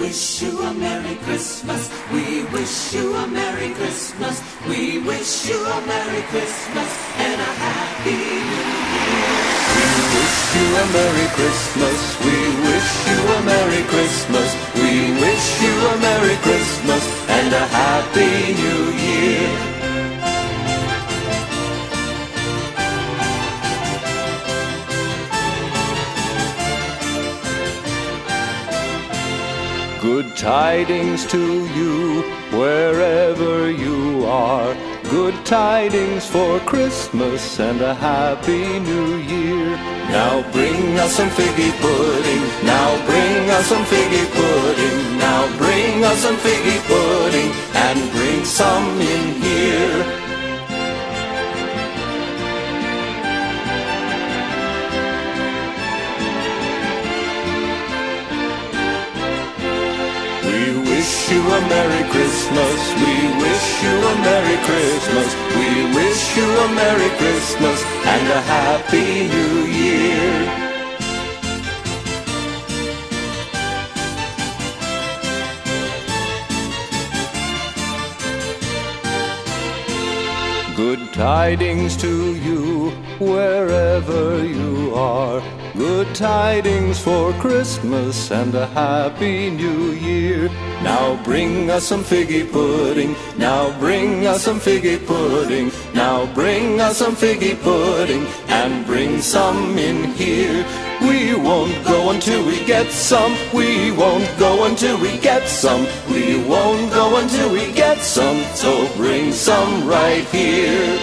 wish you a Merry Christmas. We wish you a Merry Christmas. We wish you a Merry Christmas and a Happy New Year. We wish you a Merry Christmas. We wish you a Merry Christmas. We wish you a Merry Christmas and a Happy New Year. Good tidings to you, wherever you are. Good tidings for Christmas and a Happy New Year. Now bring us some figgy pudding. Now bring us some figgy pudding. Now bring us some figgy pudding and bring some in here. We wish you a Merry Christmas. We wish you a Merry Christmas. We wish you a Merry Christmas and a Happy New Year. Good tidings to you, wherever you are. Good tidings for Christmas and a Happy New Year. Now bring us some figgy pudding. Now bring us some figgy pudding. Now bring us some figgy pudding and bring some in here. We won't go until we get some. We won't go until we get some. We won't go until we get some. So bring some right here.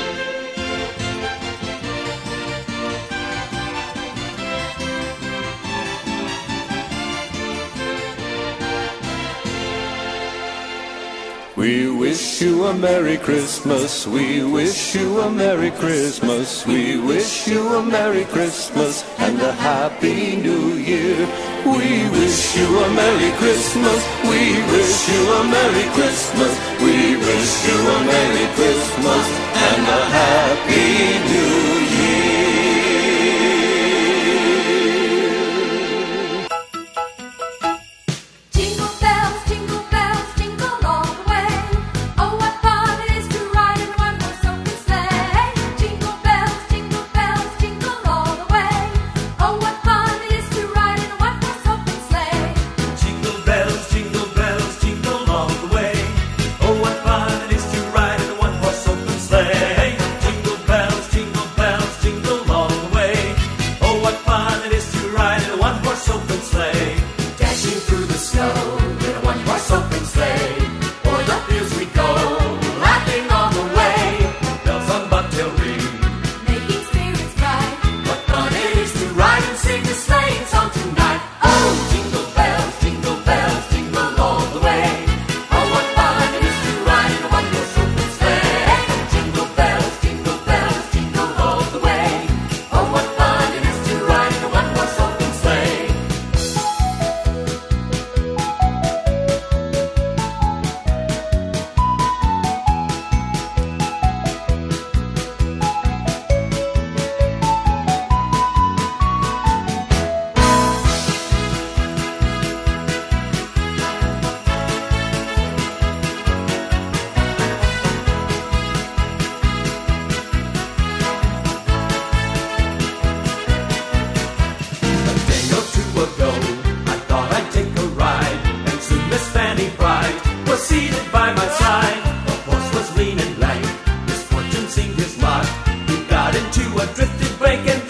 We wish you a Merry Christmas. We wish you a Merry Christmas. We wish you a Merry Christmas and a Happy New Year. We wish you a Merry Christmas. We wish you a Merry Christmas. We wish you a Merry Christmas and a Happy New Year. Seated by my side, the horse was lean and lank. Misfortune seemed his lot. He got into a drifted break and